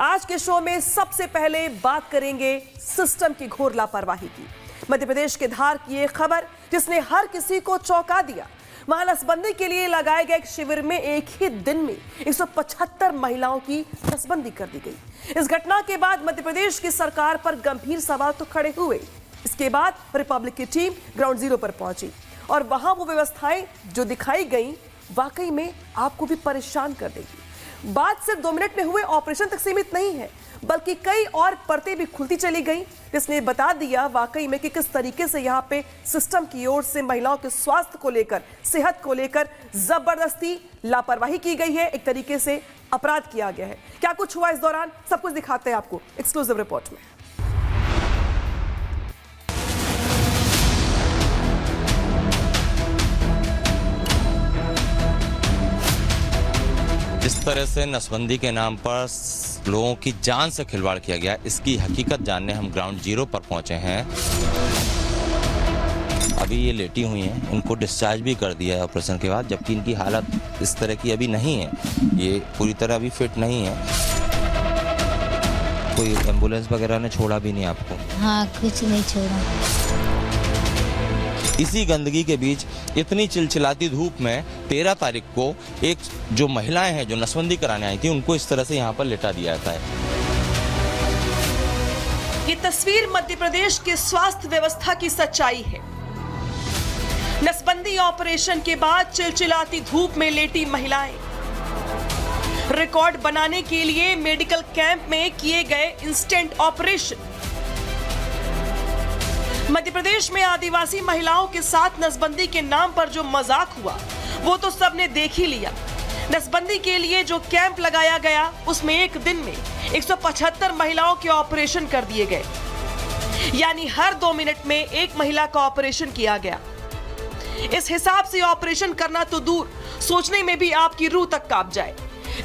आज के शो में सबसे पहले बात करेंगे सिस्टम की घोर लापरवाही की। मध्य प्रदेश के धार की एक खबर जिसने हर किसी को चौंका दिया। वहां नसबंदी के लिए लगाए गए एक शिविर में एक ही दिन में 175 महिलाओं की नसबंदी कर दी गई। इस घटना के बाद मध्य प्रदेश की सरकार पर गंभीर सवाल तो खड़े हुए। इसके बाद रिपब्लिक की टीम ग्राउंड जीरो पर पहुंची और वहां वो व्यवस्थाएं जो दिखाई गई वाकई में आपको भी परेशान कर देगी। बात सिर्फ 2 मिनट में हुए ऑपरेशन तक सीमित नहीं है, बल्कि कई और परतें भी खुलती चली गई, जिसने बता दिया वाकई में कि किस तरीके से यहाँ पे सिस्टम की ओर से महिलाओं के स्वास्थ्य को लेकर, सेहत को लेकर जबरदस्ती लापरवाही की गई है। एक तरीके से अपराध किया गया है। क्या कुछ हुआ इस दौरान, सब कुछ दिखाते हैं आपको एक्सक्लूसिव रिपोर्ट में। जिस तरह से नसबंदी के नाम पर लोगों की जान से खिलवाड़ किया गया, इसकी हकीकत जानने हम ग्राउंड जीरो पर पहुंचे हैं। अभी ये लेटी हुई हैं, इनको डिस्चार्ज भी कर दिया है ऑपरेशन के बाद, जबकि इनकी हालत इस तरह की अभी नहीं है, ये पूरी तरह अभी फिट नहीं है। कोई एम्बुलेंस वगैरह ने छोड़ा भी नहीं आपको? हाँ, कुछ नहीं छोड़ा। इसी गंदगी के बीच इतनी चिलचिलाती धूप में 13 तारीख को एक जो महिलाएं हैं जो नसबंदी कराने आई थी, उनको इस तरह से यहाँ पर लिटा दिया जाता है। ये तस्वीर मध्य प्रदेश के स्वास्थ्य व्यवस्था की सच्चाई है। नसबंदी ऑपरेशन के बाद चिलचिलाती धूप में लेटी महिलाएं, रिकॉर्ड बनाने के लिए मेडिकल कैंप में किए गए इंस्टेंट ऑपरेशन। मध्य प्रदेश में आदिवासी महिलाओं के साथ नसबंदी के नाम पर जो मजाक हुआ वो तो सबने देख ही लिया। नसबंदी के लिए जो कैंप लगाया गया उसमें एक दिन में 175 महिलाओं के ऑपरेशन कर दिए गए, यानी हर 2 मिनट में एक महिला का ऑपरेशन किया गया। इस हिसाब से ऑपरेशन करना तो दूर, सोचने में भी आपकी रूह तक कांप जाए।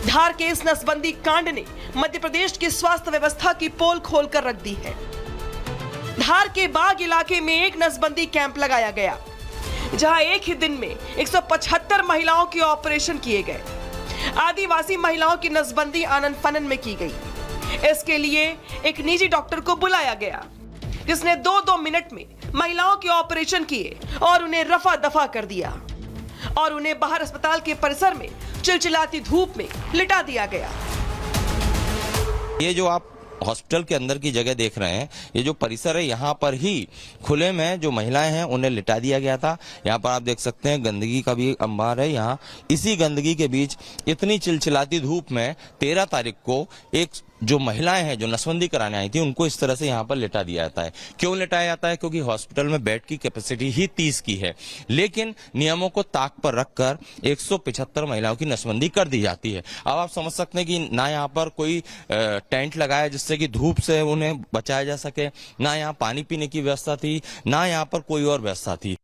धार के इस नसबंदी कांड ने मध्य प्रदेश की स्वास्थ्य व्यवस्था की पोल खोलकर रख दी है। धार के बाग इलाके में एक नसबंदी कैंप लगाया गया, जहां एक ही दिन में 175 महिलाओं के ऑपरेशन किए गए। आदिवासी महिलाओं की नसबंदी आनन फानन में की गई। इसके लिए एक निजी डॉक्टर को बुलाया गया, जिसने 2-2 मिनट में महिलाओं के ऑपरेशन किए और उन्हें रफा दफा कर दिया और उन्हें बाहर अस्पताल के परिसर में चिलचिलाती धूप में लिटा दिया गया। ये जो आप हॉस्पिटल के अंदर की जगह देख रहे हैं, ये जो परिसर है, यहाँ पर ही खुले में जो महिलाएं हैं उन्हें लिटा दिया गया था। यहाँ पर आप देख सकते हैं गंदगी का भी अंबार है। यहाँ इसी गंदगी के बीच इतनी चिलचिलाती धूप में 13 तारीख को एक जो महिलाएं हैं जो नसबंदी कराने आई थी, उनको इस तरह से यहाँ पर लिटा दिया जाता है। क्यों लिटाया जाता है? क्योंकि हॉस्पिटल में बेड की कैपेसिटी ही 30 की है, लेकिन नियमों को ताक पर रखकर 175 महिलाओं की नसबंदी कर दी जाती है। अब आप समझ सकते हैं कि ना यहाँ पर कोई टेंट लगाया जिससे कि धूप से उन्हें बचाया जा सके, ना यहाँ पानी पीने की व्यवस्था थी, ना यहाँ पर कोई और व्यवस्था थी।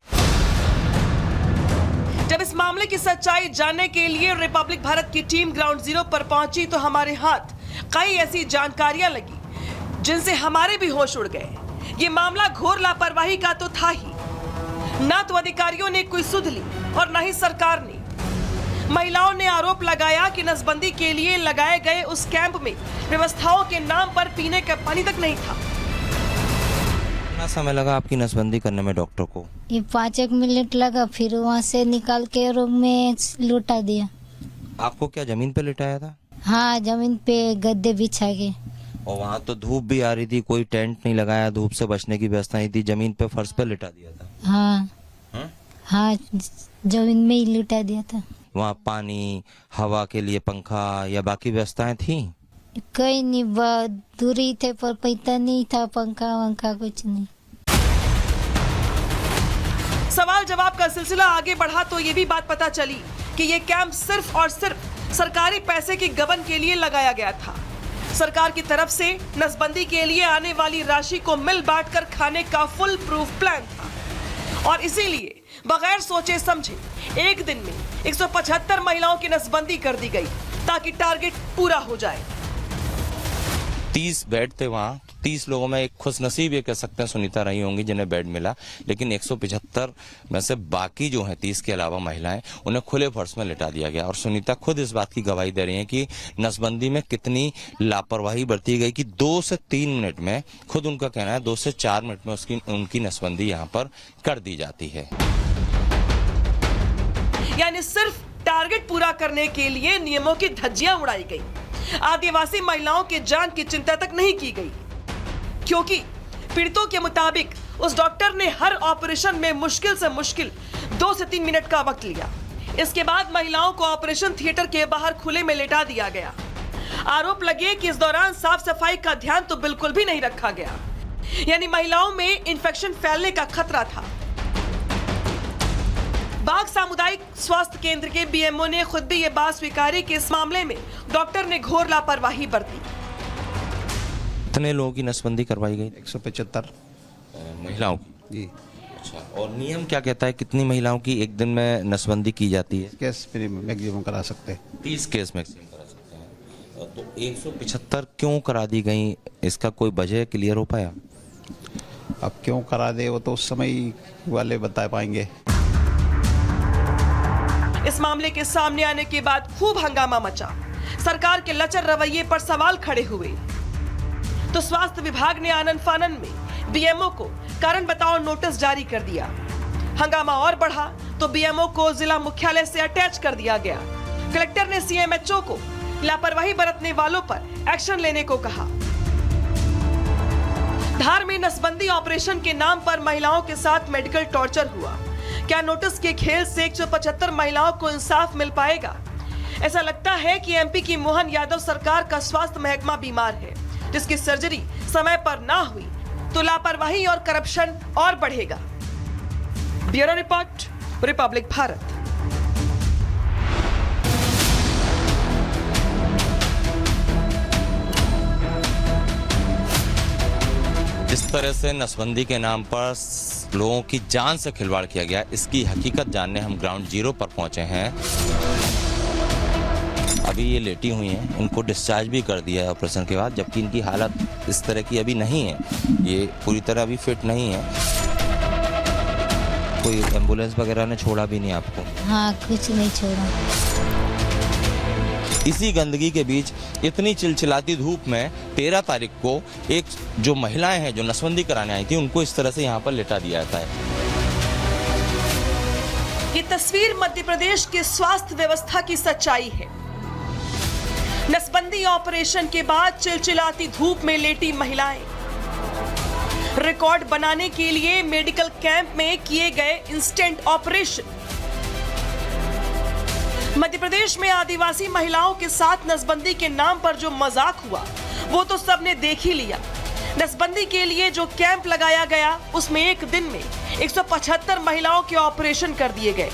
जब इस मामले की सच्चाई जानने के लिए रिपब्लिक भारत की टीम ग्राउंड जीरो पर पहुंची तो हमारे हाथ कई ऐसी जानकारियां लगी जिनसे हमारे भी होश उड़ गए। ये मामला घोर लापरवाही का तो था ही, ना तो अधिकारियों ने कोई सुध ली और ना ही सरकार ने। महिलाओं ने आरोप लगाया कि नसबंदी के लिए लगाए गए उस कैंप में व्यवस्थाओं के नाम पर पीने का पानी तक नहीं था। कितना समय लगा आपकी नसबंदी करने में डॉक्टर को? ये 5 मिनट लगा, फिर वहाँ से निकाल के रूम में लुटा दिया। आपको क्या जमीन पे लिटाया था? हाँ, जमीन पे गद्दे बिछा के। और वहाँ तो धूप भी आ रही थी, कोई टेंट नहीं लगाया, धूप से बचने की व्यवस्था नहीं थी, जमीन पे फर्श पे लिटा दिया था। हाँ हाँ, जमीन में ही लिटा दिया था। वहाँ पानी, हवा के लिए पंखा या बाकी व्यवस्थाएं थी? कहीं नहीं, बहुत दूरी थे, पर पैसा नहीं था, पंखा वंखा कुछ नहीं। सवाल जवाब का सिलसिला आगे बढ़ा तो ये भी बात पता चली कि ये कैंप सिर्फ और सिर्फ सरकारी पैसे की गबन के लिए लगाया गया था। सरकार की तरफ से नसबंदी के लिए आने वाली राशि को मिल बांटकर खाने का फुल प्रूफ प्लान था और इसीलिए बगैर सोचे समझे एक दिन में 175 महिलाओं की नसबंदी कर दी गई ताकि टारगेट पूरा हो जाए। 30 बेड थे वहाँ, 30 लोगों में एक खुशनसीब ये कह सकते हैं सुनीता रही होंगी जिन्हें बेड मिला, लेकिन 175 में से बाकी जो हैं 30 के अलावा महिलाएं, उन्हें खुले फर्श में लिटा दिया गया। और सुनीता खुद इस बात की गवाही दे रही हैं कि नसबंदी में कितनी लापरवाही बरती गई कि 2 से 3 मिनट में, खुद उनका कहना है 2 से 4 मिनट में उनकी नसबंदी यहाँ पर कर दी जाती है। यानी सिर्फ टारगेट पूरा करने के लिए नियमों की धज्जियां उड़ाई गई। आदिवासी महिलाओं की जान की चिंता तक नहीं की गई, क्योंकि पीड़ितों के मुताबिक उस डॉक्टर ने हर ऑपरेशन में मुश्किल से मुश्किल 2 से 3 मिनट का वक्त लिया। इसके बाद महिलाओं को ऑपरेशन थिएटर के बाहर खुले में लेटा दिया गया। आरोप लगे कि इस दौरान साफ सफाई का ध्यान तो बिल्कुल भी नहीं रखा गया, यानी महिलाओं में इन्फेक्शन फैलने का खतरा था। बाग सामुदायिक स्वास्थ्य केंद्र के बीएमओ ने खुद भी ये बात स्वीकारी कि इस मामले में डॉक्टर ने घोर लापरवाही बरती। कितने लोगों की नसबंदी करवाई गई? 175 महिलाओं की। जी। अच्छा, और नियम क्या कहता है कितनी महिलाओं की एक दिन में नसबंदी की जाती है? केस मैक्सिमम करा सकते हैं। 30 केस मैक्सिमम करा सकते हैं। तो 175 क्यों करा दी गई, इसका कोई वजह क्लियर हो पाया? अब क्यों करा दे वो तो उस समय वाले बता पाएंगे। इस मामले के सामने आने के बाद खूब हंगामा मचा। सरकार के लचर रवैये पर सवाल खड़े हुए तो स्वास्थ्य विभाग ने आनन फानन में बीएमओ को कारण बताओ नोटिस जारी कर दिया। हंगामा और बढ़ा तो बीएमओ को जिला मुख्यालय से अटैच कर दिया गया। कलेक्टर ने सीएमएचओ को लापरवाही बरतने वालों पर एक्शन लेने को कहा। धार में नसबंदी ऑपरेशन के नाम पर महिलाओं के साथ मेडिकल टॉर्चर हुआ। क्या नोटिस के खेल से 175 महिलाओं को इंसाफ मिल पाएगा? ऐसा लगता है कि एमपी की मोहन यादव सरकार का स्वास्थ्य महकमा बीमार है, जिसकी सर्जरी समय पर ना हुई तो लापरवाही और करप्शन और बढ़ेगा। Bureau report, Republic Bharat. जिस तरह से नसबंदी के नाम पर लोगों की जान से खिलवाड़ किया गया, इसकी हकीकत जानने हम ग्राउंड जीरो पर पहुंचे हैं। अभी ये लेटी हुई हैं, इनको डिस्चार्ज भी कर दिया है ऑपरेशन के बाद, जबकि इनकी हालत इस तरह की अभी नहीं है, ये पूरी तरह अभी फिट नहीं है। कोई एम्बुलेंस वगैरह ने छोड़ा भी नहीं आपको? हाँ, कुछ नहीं छोड़ा। इसी गंदगी के बीच इतनी चिलचिलाती धूप में 13 तारीख को एक जो महिलाएं हैं जो नसबंदी कराने आई थी, उनको इस तरह से यहाँ पर लेटा दिया जाता है। ये तस्वीर मध्य प्रदेश के स्वास्थ्य व्यवस्था की सच्चाई है। नसबंदी ऑपरेशन के बाद चिलचिलाती धूप में लेटी महिलाएं। रिकॉर्ड बनाने के लिए मेडिकल कैंप में किए गए इंस्टेंट ऑपरेशन। मध्य प्रदेश में आदिवासी महिलाओं के साथ नसबंदी के नाम पर जो मजाक हुआ वो तो सबने देख ही लिया। नसबंदी के लिए जो कैंप लगाया गया उसमें एक दिन में 175 महिलाओं के ऑपरेशन कर दिए गए,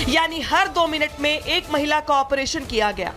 यानी हर 2 मिनट में एक महिला का ऑपरेशन किया गया।